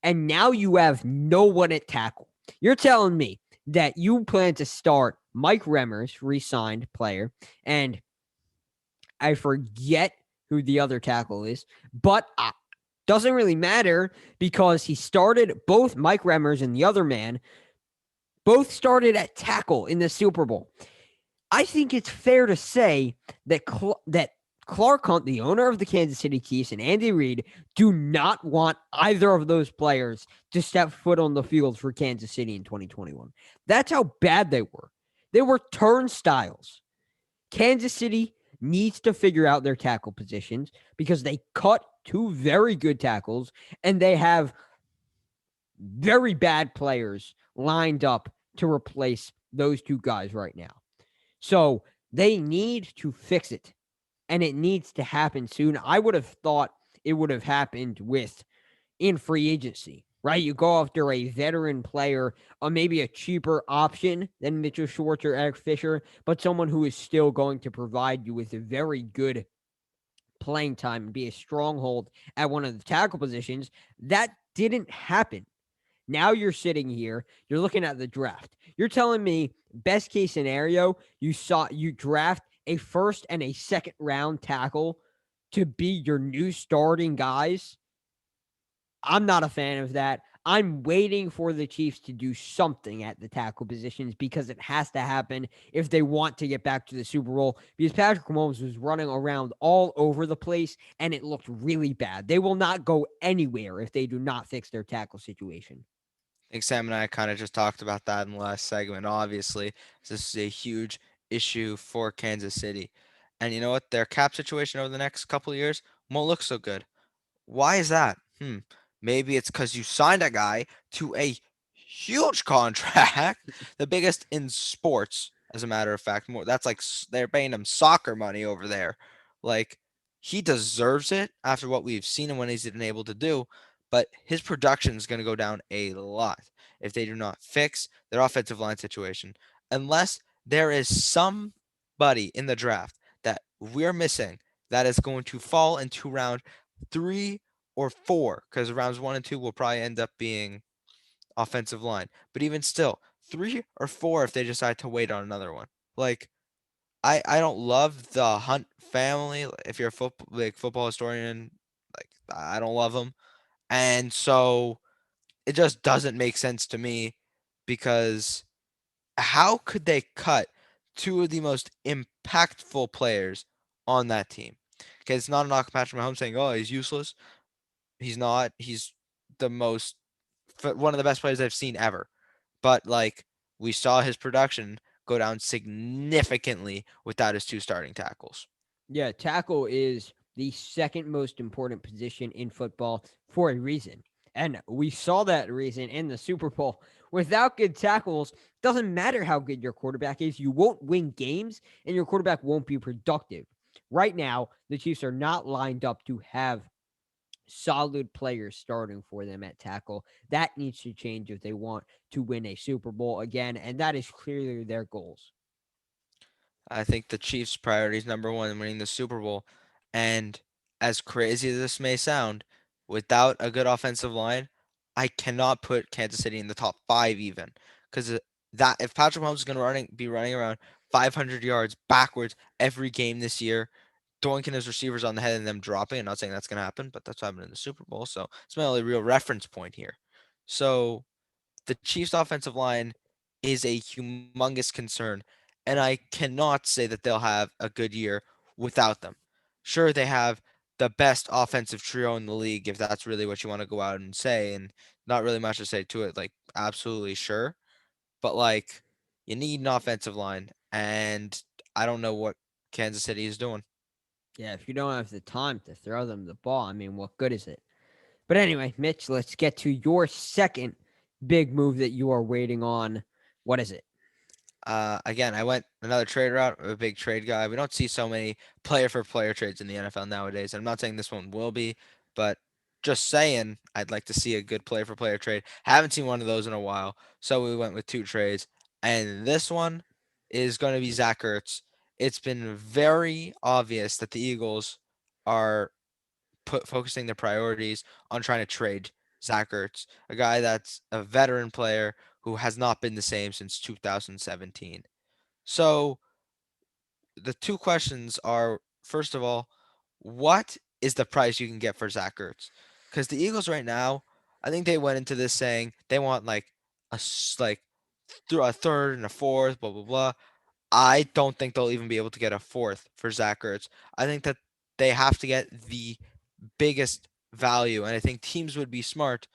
and now you have no one at tackle. You're telling me that you plan to start Mike Remmers, re-signed player, and I forget who the other tackle is, but doesn't really matter because he started both Mike Remmers and the other man both started at tackle in the Super Bowl. I think it's fair to say that that Clark Hunt, the owner of the Kansas City Chiefs, and Andy Reid do not want either of those players to step foot on the field for Kansas City in 2021. That's how bad they were. They were turnstiles. Kansas City needs to figure out their tackle positions because they cut two very good tackles and they have very bad players lined up to replace those two guys right now. So they need to fix it, and it needs to happen soon. I would have thought it would have happened in free agency, right? You go after a veteran player, or maybe a cheaper option than Mitchell Schwartz or Eric Fisher, but someone who is still going to provide you with a very good playing time and be a stronghold at one of the tackle positions. That didn't happen. Now you're sitting here, you're looking at the draft. You're telling me best case scenario, you draft a first and a second round tackle to be your new starting guys. I'm not a fan of that. I'm waiting for the Chiefs to do something at the tackle positions because it has to happen if they want to get back to the Super Bowl. Because Patrick Mahomes was running around all over the place and it looked really bad. They will not go anywhere if they do not fix their tackle situation. I think Sam and I kind of just talked about that in the last segment. Obviously, this is a huge issue for Kansas City. And you know what? Their cap situation over the next couple of years won't look so good. Why is that? Maybe it's because you signed a guy to a huge contract, the biggest in sports, as a matter of fact. More that's like they're paying him soccer money over there. Like he deserves it after what we've seen and what he's been able to do. But his production is going to go down a lot if they do not fix their offensive line situation. Unless there is somebody in the draft that we're missing that is going to fall into round 3 or 4, because rounds 1 and 2 will probably end up being offensive line. But even still, 3 or 4 if they decide to wait on another one. Like I don't love the Hunt family. If you're a football historian, like I don't love them, and so it just doesn't make sense to me because how could they cut two of the most impactful players on that team? Okay, it's not a knock on Patrick Mahomes saying, "Oh, he's useless." He's not. He's the most one of the best players I've seen ever. But like we saw his production go down significantly without his two starting tackles. Yeah, tackle is the second most important position in football for a reason. And we saw that reason in the Super Bowl. Without good tackles, doesn't matter how good your quarterback is, you won't win games and your quarterback won't be productive. Right now, the Chiefs are not lined up to have solid players starting for them at tackle. That needs to change if they want to win a Super Bowl again, and that is clearly their goals. I think the Chiefs' priority is number one, winning the Super Bowl. And as crazy as this may sound, without a good offensive line, I cannot put Kansas City in the top five even. Because that if Patrick Mahomes is going to be running around 500 yards backwards every game this year, doinking his receivers on the head and them dropping, I'm not saying that's going to happen, but that's what happened in the Super Bowl. So it's my only real reference point here. So the Chiefs' offensive line is a humongous concern, and I cannot say that they'll have a good year without them. Sure, they have the best offensive trio in the league, if that's really what you want to go out and say, and not really much to say to it. Like, absolutely sure, but like, you need an offensive line, and I don't know what Kansas City is doing. Yeah, if you don't have the time to throw them the ball, I mean, what good is it? But anyway, Mitch, let's get to your second big move that you are waiting on. What is it? Again, I went another trade route. I'm a big trade guy. We don't see so many player for player trades in the NFL nowadays. I'm not saying this one will be, but just saying I'd like to see a good player for player trade. Haven't seen one of those in a while, so we went with two trades. And this one is going to be Zach Ertz. It's been very obvious that the Eagles are focusing their priorities on trying to trade Zach Ertz, a guy that's a veteran player who has not been the same since 2017. So the two questions are: first of all, what is the price you can get for Zach Ertz? Because the Eagles right now, I think they went into this saying they want like like through a third and a fourth, blah blah blah. I don't think they'll even be able to get a fourth for Zach Ertz. I think that they have to get the biggest value, and I think teams would be smart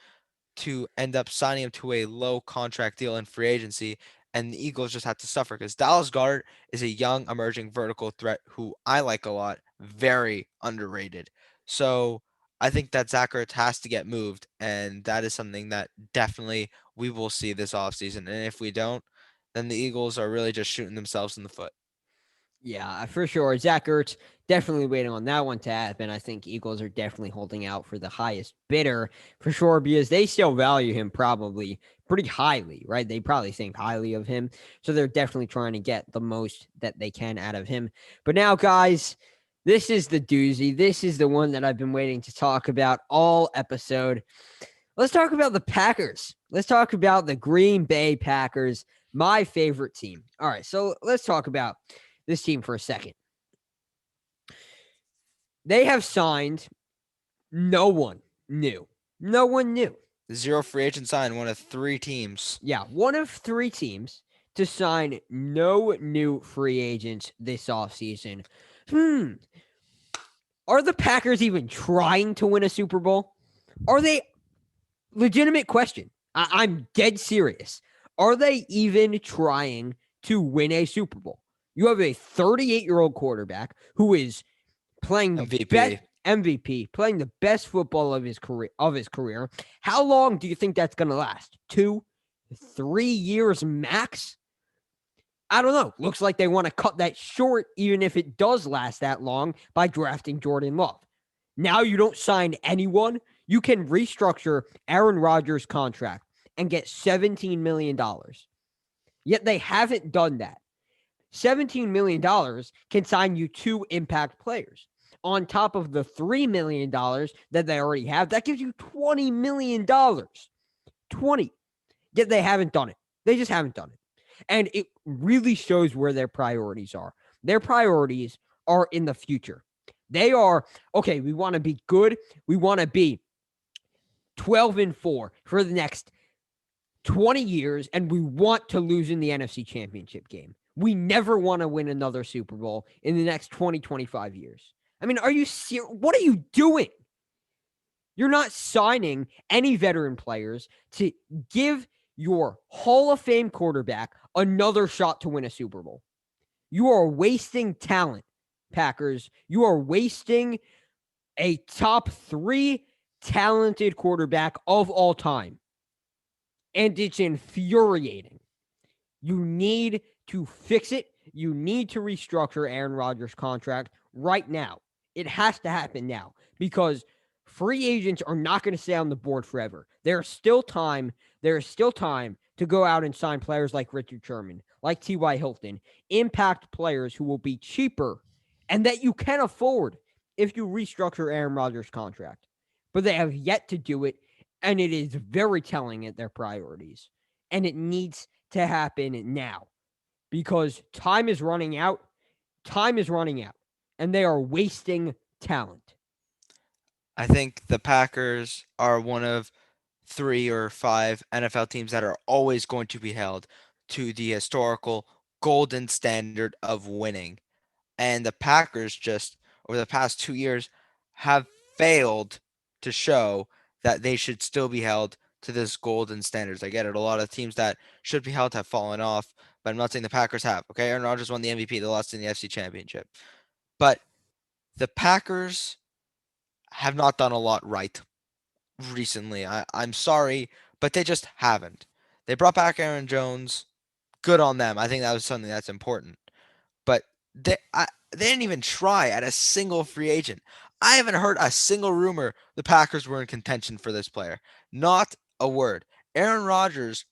to end up signing him to a low contract deal in free agency, and the Eagles just had to suffer because Dallas Goedert is a young, emerging vertical threat who I like a lot, very underrated. So I think that Zach Ertz has to get moved, and that is something that definitely we will see this offseason. And if we don't, then the Eagles are really just shooting themselves in the foot. Yeah, for sure. Zach Ertz definitely waiting on that one to happen. I think Eagles are definitely holding out for the highest bidder for sure because they still value him probably pretty highly, right? They probably think highly of him. So they're definitely trying to get the most that they can out of him. But now, guys, This is the doozy. This is the one that I've been waiting to talk about all episode. Let's talk about the Packers. Let's talk about the Green Bay Packers, my favorite team. All right, so let's talk about this team for a second. They have signed no one new. No one new. Zero free agent signed, one of 3 teams. Yeah, one of 3 teams to sign no new free agents this offseason. Are the Packers even trying to win a Super Bowl? Are they? Legitimate question. I'm dead serious. Are they even trying to win a Super Bowl? You have a 38-year-old quarterback who is playing the best MVP. MVP, playing the best football of his career. How long do you think that's going to last? 2, 3 years max? I don't know. Looks like they want to cut that short, even if it does last that long, by drafting Jordan Love. Now you don't sign anyone. You can restructure Aaron Rodgers' contract and get $17 million. Yet they haven't done that. $17 million can sign you 2 impact players. On top of the $3 million that they already have, that gives you $20 million. 20. Yet they haven't done it. They just haven't done it. And it really shows where their priorities are. Their priorities are in the future. They are, okay, we want to be good. We want to be 12-4 for the next 20 years, and we want to lose in the NFC Championship game. We never want to win another Super Bowl in the next 20, 25 years. I mean, are you serious? What are you doing? You're not signing any veteran players to give your Hall of Fame quarterback another shot to win a Super Bowl. You are wasting talent, Packers. You are wasting a top 3 talented quarterback of all time. And it's infuriating. You need to fix it. You need to restructure Aaron Rodgers' contract right now. It has to happen now because free agents are not going to stay on the board forever. There's still time. There is still time to go out and sign players like Richard Sherman, like T.Y. Hilton, impact players who will be cheaper and that you can afford if you restructure Aaron Rodgers' contract. But they have yet to do it, and it is very telling at their priorities. And it needs to happen now because time is running out. Time is running out, and they are wasting talent. I think the Packers are one of 3 or 5 NFL teams that are always going to be held to the historical golden standard of winning. And the Packers just over the past 2 years have failed to show that they should still be held to this golden standards. I get it. A lot of teams that should be held have fallen off, but I'm not saying the Packers have. Okay, Aaron Rodgers won the MVP. They lost in the FC Championship, but the Packers have not done a lot right recently. I'm sorry, but they just haven't. They brought back Aaron Jones. Good on them. I think that was something that's important. But they didn't even try at a single free agent. I haven't heard a single rumor the Packers were in contention for this player. Not a word. Aaron Rodgers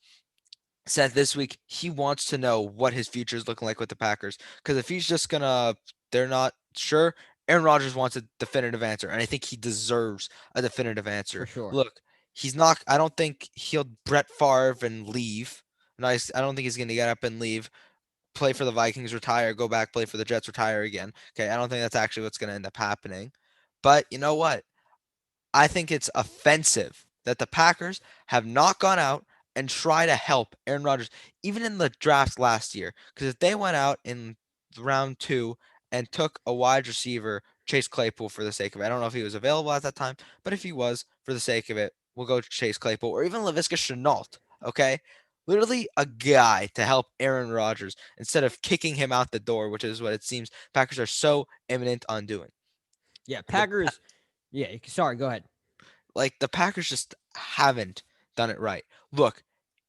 said this week he wants to know what his future is looking like with the Packers. Because if he's just they're not sure. Aaron Rodgers wants a definitive answer, and I think he deserves a definitive For answer. sure. Look, he's not. I don't think he'll Brett Favre and leave. Nice. I don't think he's going to get up and leave, play for the Vikings, retire, go back, play for the Jets, retire again. Okay, I don't think that's actually what's going to end up happening. But you know what? I think it's offensive that the Packers have not gone out and try to help Aaron Rodgers, even in the draft last year. Because if they went out in round 2 and took a wide receiver, Chase Claypool, for the sake of it, I don't know if he was available at that time, but if he was, for the sake of it, we'll go Chase Claypool or even Laviska Shenault. Okay, literally a guy to help Aaron Rodgers instead of kicking him out the door, which is what it seems Packers are so imminent on doing. Yeah, The Packers. Yeah, sorry, go ahead. the Packers just haven't done it right. Look,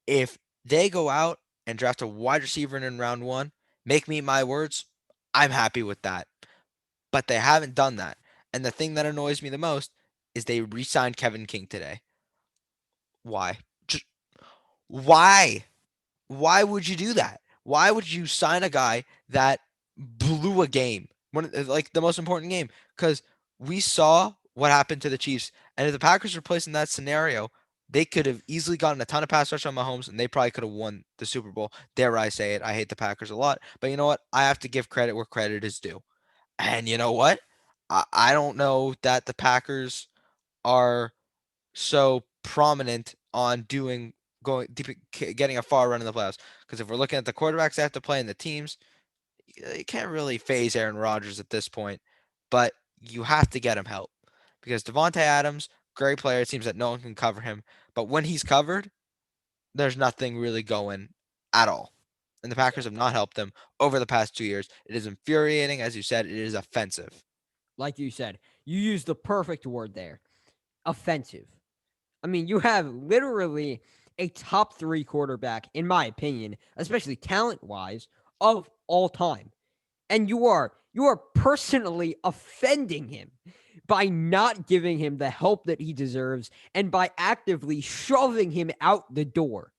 if they go out and draft a wide receiver in round 1, make me my words, I'm happy with that. But they haven't done that. And the thing that annoys me the most is they re-signed Kevin King today. Why? Just, why? Why would you do that? Why would you sign a guy that blew a game like the most important game, because we saw what happened to the Chiefs, and if the Packers were placed in that scenario, they could have easily gotten a ton of pass rush on Mahomes, and they probably could have won the Super Bowl. Dare I say it? I hate the Packers a lot, but you know what? I have to give credit where credit is due. And you know what? I don't know that the Packers are so prominent on getting a far run in the playoffs. Because if we're looking at the quarterbacks they have to play and the teams, you can't really phase Aaron Rodgers at this point. But you have to get him help because Devontae Adams, great player. It seems that no one can cover him, but when he's covered, there's nothing really going at all. And the Packers have not helped them over the past 2 years. It is infuriating, as you said. It is offensive. Like you said, you used the perfect word there. Offensive. I mean, you have literally a top 3 quarterback, in my opinion, especially talent-wise, of all time. And you are personally offending him by not giving him the help that he deserves and by actively shoving him out the door.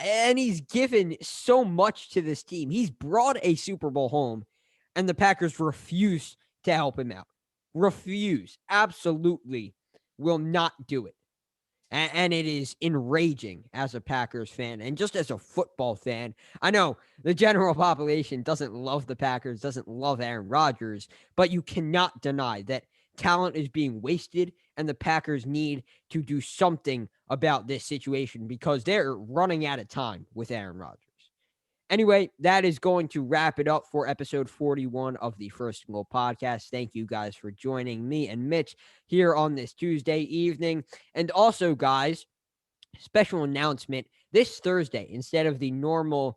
And he's given so much to this team. He's brought a Super Bowl home, and the Packers refuse to help him out. Refuse. Absolutely will not do it. And it is enraging as a Packers fan and just as a football fan. I know the general population doesn't love the Packers, doesn't love Aaron Rodgers, but you cannot deny that talent is being wasted and the Packers need to do something about this situation because they're running out of time with Aaron Rodgers. Anyway, that is going to wrap it up for episode 41 of the First and Goal podcast. Thank you guys for joining me and Mitch here on this Tuesday evening. And also, guys, special announcement this Thursday, instead of the normal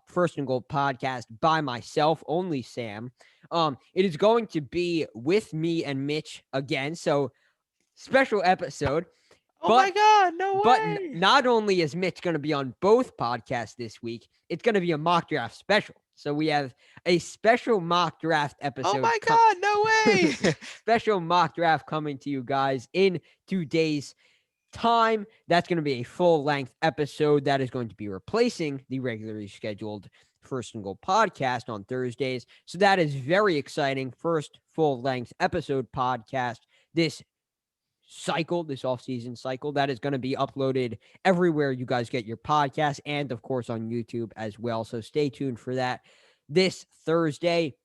First and Goal podcast by myself, only Sam, it is going to be with me and Mitch again. So, special episode. Oh my God, no But way. not only is Mitch going to be on both podcasts this week, it's going to be a mock draft special. So we have a special mock draft Oh episode. my God, no way. Special mock draft coming to you guys in 2 days' time. That's going to be a full-length episode that is going to be replacing the regularly scheduled First and Goal podcast on Thursdays. So that is very exciting. First full-length episode podcast this off-season cycle that is going to be uploaded everywhere you guys get your podcast and of course on YouTube as well. So stay tuned for that this Thursday.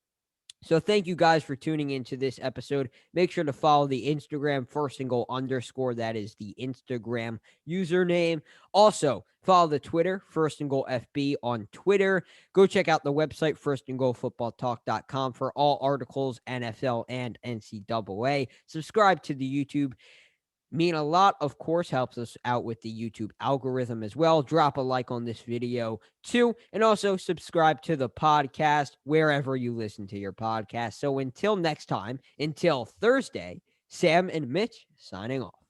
So thank you guys for tuning into this episode. Make sure to follow the Instagram First and Goal _. That is the Instagram username. Also, follow the Twitter, First and Goal FB on Twitter. Go check out the website, firstandgoalfootballtalk.com for all articles, NFL and NCAA. Subscribe to the YouTube. Mean a lot, of course, helps us out with the YouTube algorithm as well. Drop a like on this video too, and also subscribe to the podcast wherever you listen to your podcast. So until next time, until Thursday, Sam and Mitch signing off.